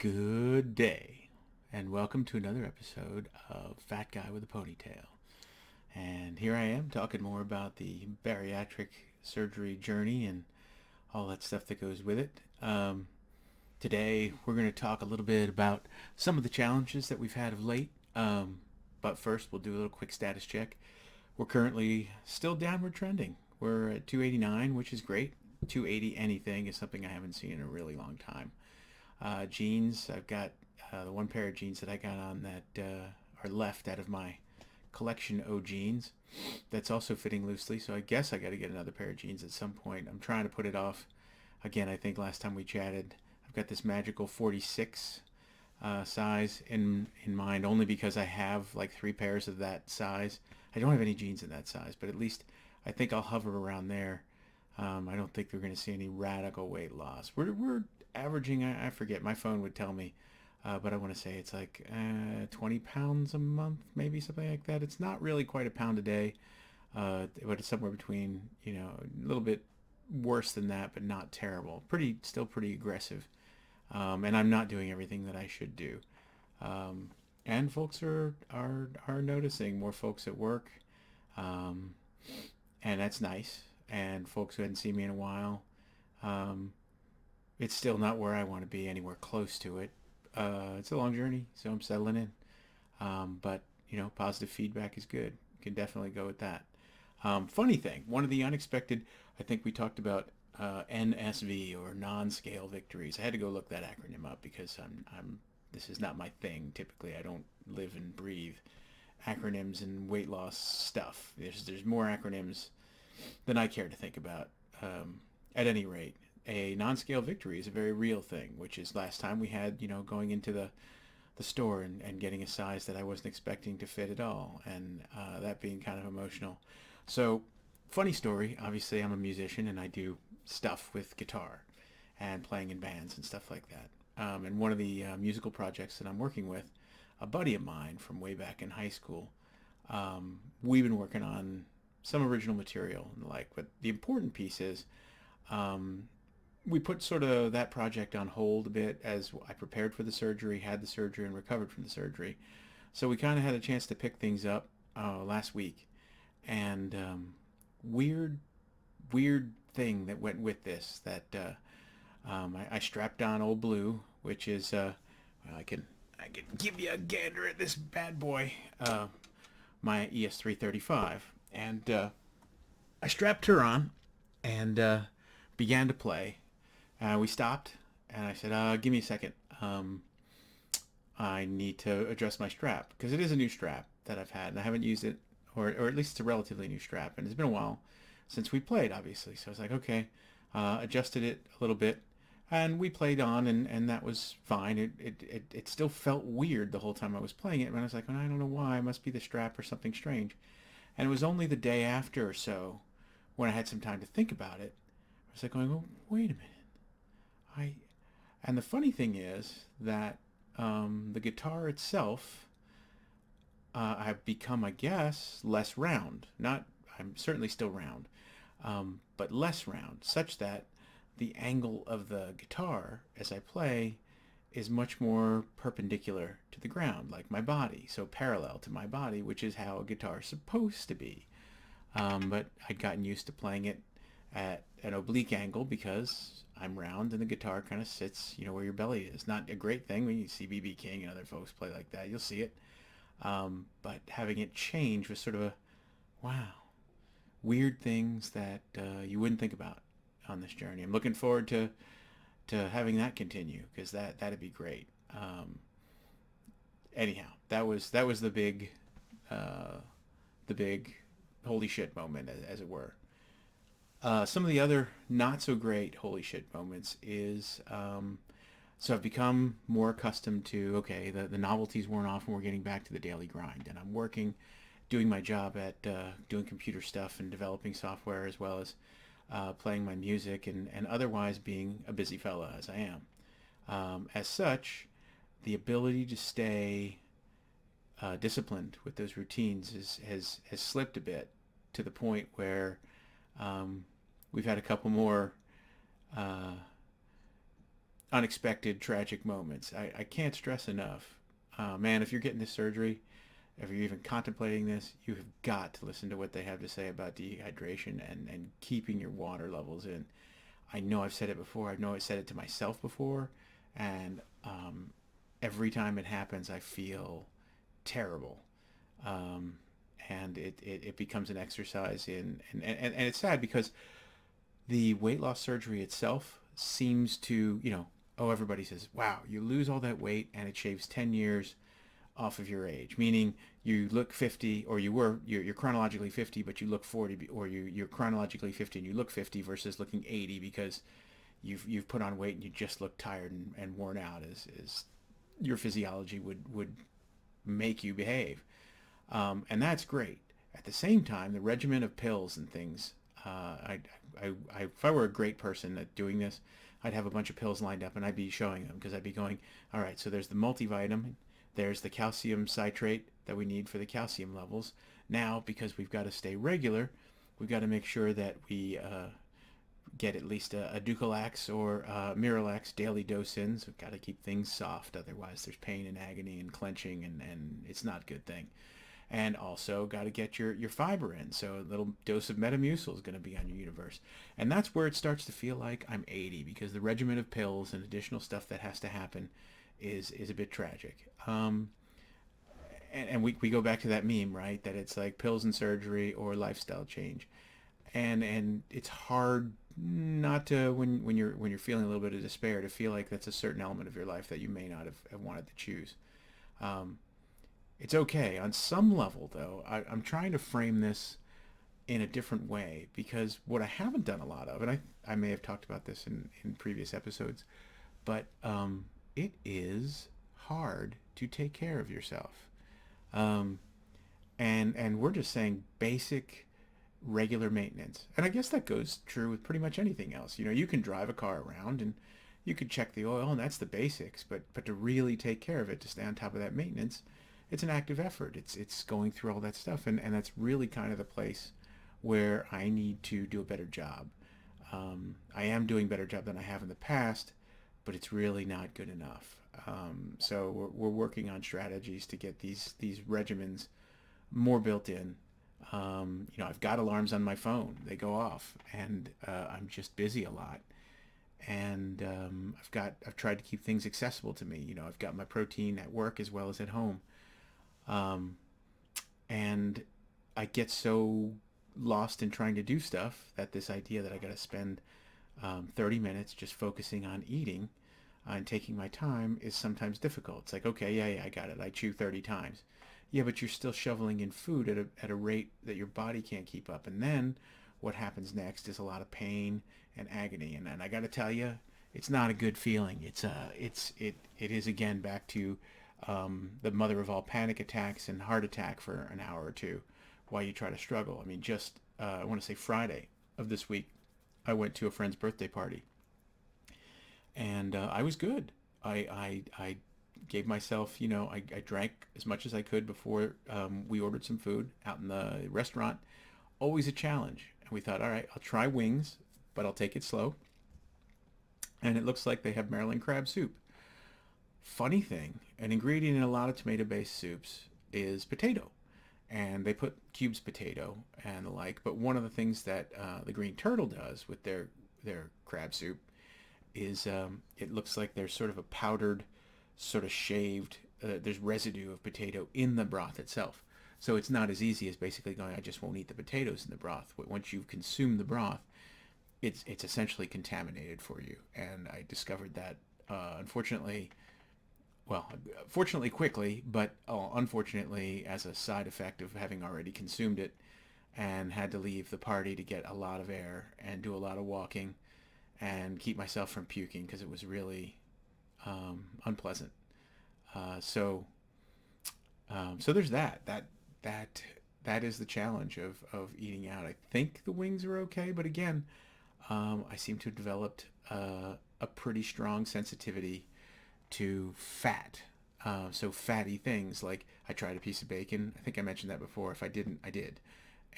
Good day, and welcome to another episode of Fat Guy with a Ponytail. And here I am talking more about the bariatric surgery journey and all that stuff that goes with it. Today, we're going to talk a little bit about some of the challenges that we've had of late. But first, we'll do a little quick status check. We're currently still downward trending. We're at 289, which is great. 280 anything is something I haven't seen in a really long time. Jeans, I've got the one pair of jeans that I got on that are left out of my collection O jeans. That's also fitting loosely, so I guess I got to get another pair of jeans at some point. I'm trying to put it off. Again, I think last time we chatted, I've got this magical 46 size in mind, only because I have like three pairs of that size. I don't have any jeans in that size, but at least I think I'll hover around there. I don't think we're going to see any radical weight loss. We're averaging, I forget, my phone would tell me, but I want to say it's like 20 pounds a month, maybe something like that. It's not really quite a pound a day, but it's somewhere between, a little bit worse than that, but not terrible. Still pretty aggressive. And I'm not doing everything that I should do. And folks are noticing, more folks at work, and that's nice. And folks who hadn't seen me in a while, it's still not where I want to be, anywhere close to it. It's a long journey, so I'm settling in. But positive feedback is good. You can definitely go with that. Funny thing, one of the unexpected, I think we talked about NSV, or non-scale victories. I had to go look that acronym up because this is not my thing. Typically, I don't live and breathe acronyms and weight loss stuff. There's more acronyms than I care to think about. At any rate, a non-scale victory is a very real thing, which is last time we had, going into the store and getting a size that I wasn't expecting to fit at all, and that being kind of emotional. So, funny story, obviously I'm a musician and I do stuff with guitar and playing in bands and stuff like that. And one of the musical projects that I'm working with, a buddy of mine from way back in high school, we've been working on some original material and the like. But the important piece is we put sort of that project on hold a bit as I prepared for the surgery, had the surgery, and recovered from the surgery. So we kind of had a chance to pick things up last week. And weird thing that went with this, that I strapped on Old Blue, which is, well, I can give you a gander at this bad boy, my ES335. And I strapped her on and began to play. We stopped, and I said, give me a second. I need to adjust my strap, because it is a new strap that I've had, and I haven't used it, or at least it's a relatively new strap, and it's been a while since we played, obviously. So I was like, okay, adjusted it a little bit, and we played on, and that was fine. It still felt weird the whole time I was playing it, and I was like, oh, I don't know why. It must be the strap or something strange. And it was only the day after or so, when I had some time to think about it, I was like going, oh, wait a minute. And the funny thing is that the guitar itself, I've become, I guess, less round. Not, I'm certainly still round, but less round, such that the angle of the guitar as I play is much more perpendicular to the ground, like my body, so parallel to my body, which is how a guitar is supposed to be. But I'd gotten used to playing it at an oblique angle because I'm round and the guitar kind of sits, where your belly is. Not a great thing when you see B.B. King and other folks play like that. You'll see it. But having it change was sort of a, wow, weird things that you wouldn't think about on this journey. I'm looking forward to having that continue, because that'd be great. Anyhow, that was the big holy shit moment, as it were. Some of the other not so great holy shit moments is, so I've become more accustomed to, okay, the novelty's worn off and we're getting back to the daily grind, and I'm working, doing my job at doing computer stuff and developing software, as well as playing my music, and otherwise being a busy fella as I am. As such, the ability to stay disciplined with those routines has slipped a bit, to the point where we've had a couple more unexpected tragic moments. I can't stress enough, man, if you're getting this surgery, if you're even contemplating this, you have got to listen to what they have to say about dehydration and keeping your water levels in. I know I've said it before. I know I said it to myself before, and every time it happens, I feel terrible. Um, and it becomes an exercise and it's sad because the weight loss surgery itself seems to, oh, everybody says, wow, you lose all that weight and it shaves 10 years off of your age, meaning you look 50 or you're chronologically 50 but you look 40, or you're chronologically 50 and you look 50 versus looking 80 because you've put on weight and you just look tired and worn out as your physiology would make you behave. And that's great. At the same time, the regimen of pills and things, if I were a great person at doing this, I'd have a bunch of pills lined up and I'd be showing them because I'd be going, all right, so there's the multivitamin, there's the calcium citrate that we need for the calcium levels. Now, because we've got to stay regular, we've got to make sure that we get at least a Dulcolax or Miralax daily dose in. So we've got to keep things soft. Otherwise, there's pain and agony and clenching, and it's not a good thing. And also got to get your fiber in. So a little dose of Metamucil is going to be on your universe. And that's where it starts to feel like I'm 80 because the regimen of pills and additional stuff that has to happen is a bit tragic. And we go back to that meme, right? That it's like pills and surgery or lifestyle change. And it's hard not to when you're feeling a little bit of despair to feel like that's a certain element of your life that you may not have wanted to choose. Um, it's okay on some level though. I'm trying to frame this in a different way because what I haven't done a lot of, and I may have talked about this in previous episodes, but it is hard to take care of yourself. Um, and we're just saying basic regular maintenance. And I guess that goes true with pretty much anything else. You can drive a car around and you could check the oil and that's the basics, but to really take care of it, to stay on top of that maintenance, it's an active effort. It's going through all that stuff and that's really kind of the place where I need to do a better job. I am doing a better job than I have in the past, but it's really not good enough. So we're working on strategies to get these regimens more built in. I've got alarms on my phone. They go off, and I'm just busy a lot. And I've tried to keep things accessible to me. I've got my protein at work as well as at home. Um, and I get so lost in trying to do stuff that this idea that I got to spend 30 minutes just focusing on eating and taking my time is sometimes difficult. It's like, okay, yeah, I got it. I chew 30 times. Yeah, but you're still shoveling in food at a rate that your body can't keep up. And then what happens next is a lot of pain and agony. And I got to tell you, it's not a good feeling. It is again back to the mother of all panic attacks and heart attack for an hour or two while you try to struggle. I mean, just I want to say Friday of this week, I went to a friend's birthday party, and I was good. I gave myself, I drank as much as I could before we ordered some food out in the restaurant. Always a challenge. And we thought, all right, I'll try wings, but I'll take it slow. And it looks like they have Maryland crab soup. Funny thing, an ingredient in a lot of tomato-based soups is potato. And they put cubes potato and the like. But one of the things that the Green Turtle does with their crab soup is it looks like there's sort of a powdered, sort of shaved, there's residue of potato in the broth itself. So it's not as easy as basically going, I just won't eat the potatoes in the broth. But once you've consumed the broth, it's essentially contaminated for you. And I discovered that, unfortunately, well, fortunately quickly, but unfortunately as a side effect of having already consumed it and had to leave the party to get a lot of air and do a lot of walking and keep myself from puking because it was really unpleasant. So there's that is the challenge of eating out. I think the wings are okay, but again, I seem to have developed a pretty strong sensitivity to fat. So fatty things, like I tried a piece of bacon. I think I mentioned that before. If I didn't, I did.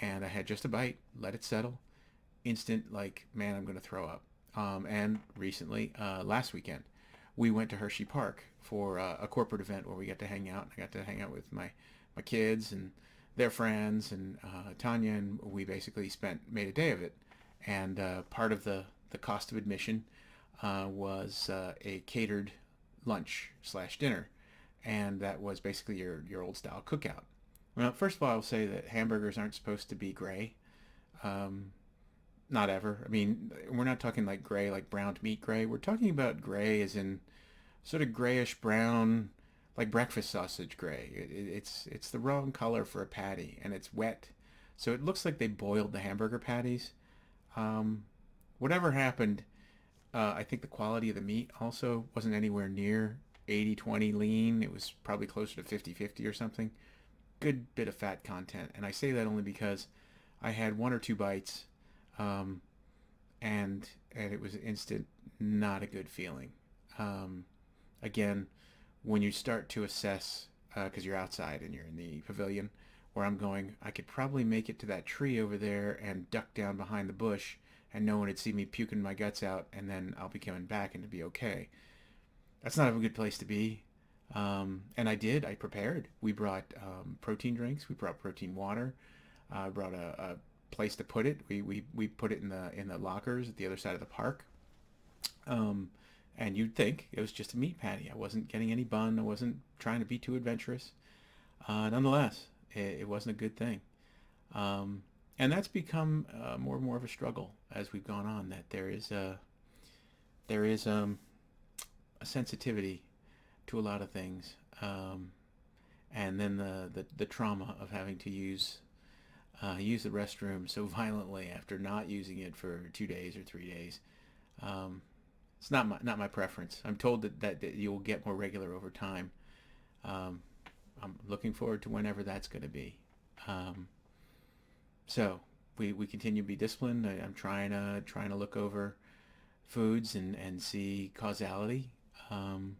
And I had just a bite, let it settle. Instant, like, man, I'm going to throw up. And recently, last weekend, we went to Hershey Park for a corporate event where we got to hang out. I got to hang out with my kids and their friends and Tanya, and we basically made a day of it. And part of the cost of admission was a catered lunch slash dinner, and that was basically your old style cookout. Well, first of all, I'll say that hamburgers aren't supposed to be gray. Um, Not ever. I mean, we're not talking like gray, like browned meat gray. We're talking about gray as in sort of grayish brown, like breakfast sausage gray. It's the wrong color for a patty, and it's wet, so it looks like they boiled the hamburger patties. Um, Whatever happened, I think the quality of the meat also wasn't anywhere near 80-20 lean. It was probably closer to 50-50 or something. Good bit of fat content, and I say that only because I had one or two bites, um, and it was instant, not a good feeling. Um, Again, when you start to assess, because you're outside and you're in the pavilion, where I'm going, I could probably make it to that tree over there and duck down behind the bush, and no one would see me puking my guts out, and then I'll be coming back and it'd be okay. That's not a good place to be. And I did. I prepared. We brought protein drinks. We brought protein water. I brought a place to put it. We put it in the lockers at the other side of the park. Um, and you'd think it was just a meat patty. I wasn't getting any bun. I wasn't trying to be too adventurous. Nonetheless, it wasn't a good thing. Um, and that's become more and more of a struggle as we've gone on. That there is a sensitivity to a lot of things, and then the trauma of having to use the restroom so violently after not using it for 2 days or 3 days. Um, it's not my preference. I'm told that you'll get more regular over time. Um, I'm looking forward to whenever that's going to be. Um, so we continue to be disciplined. I'm trying to look over foods and see causality, um,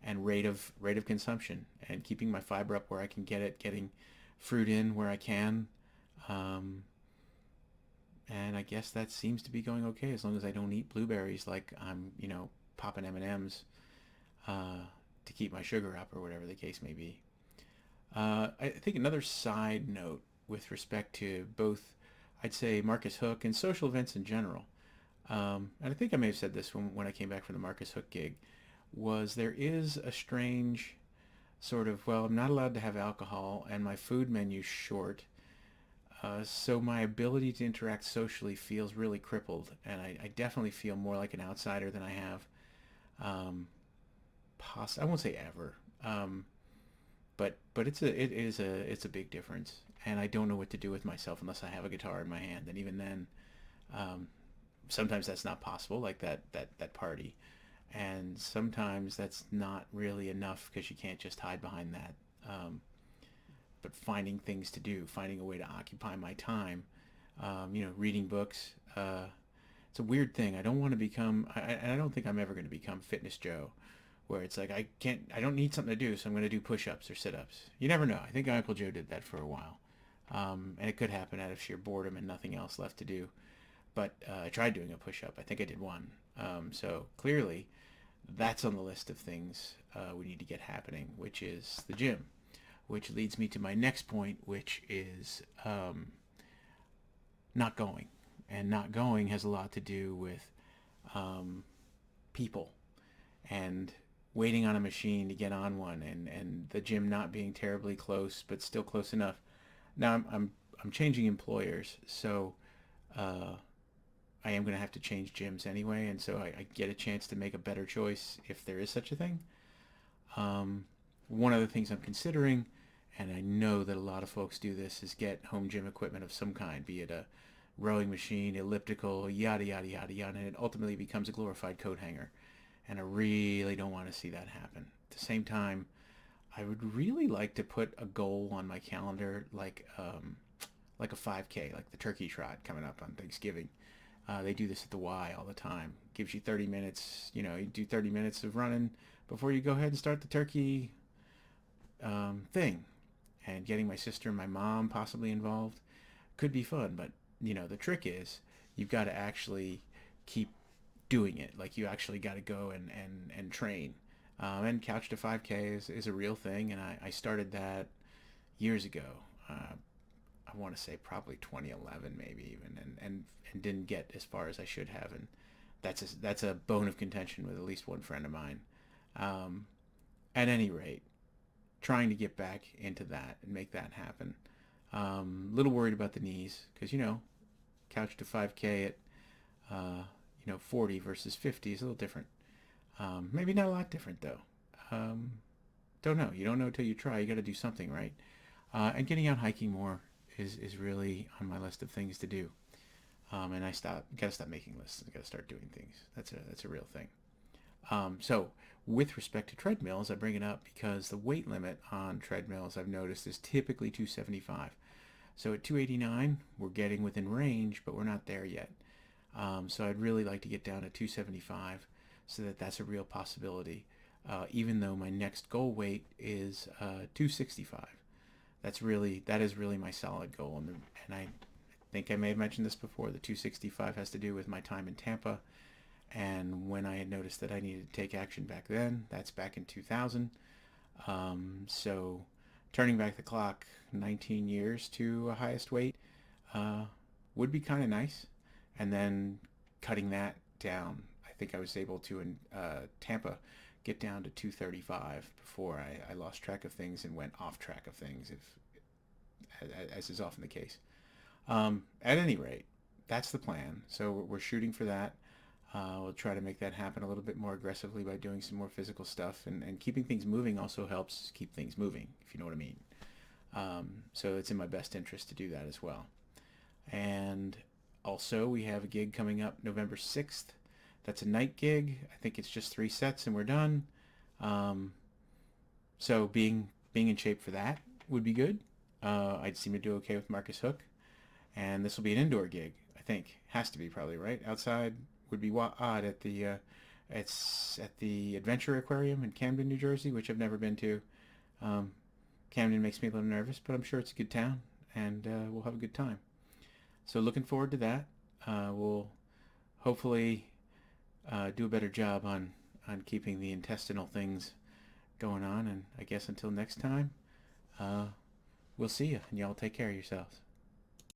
and rate of consumption, and keeping my fiber up where I can get it, getting fruit in where I can. Um, and I guess that seems to be going okay as long as I don't eat blueberries like I'm, popping M&Ms uh, to keep my sugar up or whatever the case may be. I think another side note with respect to both, I'd say Marcus Hook and social events in general, and I think I may have said this when I came back from the Marcus Hook gig, was there is a strange sort of, well, I'm not allowed to have alcohol and my food menu's short, so my ability to interact socially feels really crippled, and I definitely feel more like an outsider than I have. Um, I won't say ever, but it's a big difference, and I don't know what to do with myself unless I have a guitar in my hand, and even then, um, sometimes that's not possible, like that party, and sometimes that's not really enough because you can't just hide behind that. But finding things to do, finding a way to occupy my time, reading books. It's a weird thing. I don't want to become, I don't think I'm ever going to become Fitness Joe, where it's like I don't need something to do, so I'm going to do push-ups or sit-ups. You never know. I think Uncle Joe did that for a while. And it could happen out of sheer boredom and nothing else left to do. But I tried doing a push-up. I think I did one. So clearly, that's on the list of things we need to get happening, which is the gym. Which leads me to my next point, which is not going. And not going has a lot to do with um, people and waiting on a machine to get on one, and the gym not being terribly close but still close enough. Now I'm changing employers, so uh, I am going to have to change gyms anyway, and so I get a chance to make a better choice if there is such a thing. Um, One of the things I'm considering, and I know that a lot of folks do this, is get home gym equipment of some kind, be it a rowing machine, elliptical, yada, yada, yada, yada, and it ultimately becomes a glorified coat hanger. And I really don't want to see that happen. At the same time, I would really like to put a goal on my calendar, like a 5K, like the turkey trot coming up on Thanksgiving. They do this at the Y all the time. Gives you 30 minutes. You do 30 minutes of running before you go ahead and start the turkey thing. And getting my sister and my mom possibly involved could be fun. But the trick is you've got to actually keep doing it. Like you actually got to go and train. And Couch to 5K is a real thing, and I started that years ago. I want to say probably 2011, maybe even, and didn't get as far as I should have, and that's a bone of contention with at least one friend of mine. Um, at any rate, trying to get back into that and make that happen. Little worried about the knees because Couch to 5K at 40 versus 50 is a little different. Maybe not a lot different though. Um, don't know. You don't know till you try. You got to do something, right? And getting out hiking more is really on my list of things to do. And I gotta stop making lists. I gotta start doing things. That's a real thing. So with respect to treadmills, I bring it up because the weight limit on treadmills I've noticed is typically 275. So at 289, we're getting within range, but we're not there yet. So I'd really like to get down to 275 so that that's a real possibility. Even though my next goal weight is 265. That is really my solid goal. And I think I may have mentioned this before. The 265 has to do with my time in Tampa. And when I had noticed that I needed to take action back then, that's back in 2000. So turning back the clock 19 years to a highest weight uh, would be kind of nice. And then cutting that down, I think I was able to in Tampa get down to 235 before I lost track of things and went off track of things, as is often the case. At any rate, that's the plan. So we're shooting for that. We'll try to make that happen a little bit more aggressively by doing some more physical stuff, and keeping things moving also helps keep things moving, if you know what I mean. So it's in my best interest to do that as well. And also, we have a gig coming up November 6th. That's a night gig. I think it's just 3 sets and we're done. Um, so being in shape for that would be good. I'd seem to do okay with Marcus Hook. And this will be an indoor gig, I think. Has to be probably, right? Outside would be odd at it's at the Adventure Aquarium in Camden, New Jersey, which I've never been to. Um, Camden makes me a little nervous, but I'm sure it's a good town, and we'll have a good time. So looking forward to that. We'll hopefully do a better job on keeping the intestinal things going on, and I guess until next time, uh, we'll see you, and y'all take care of yourselves.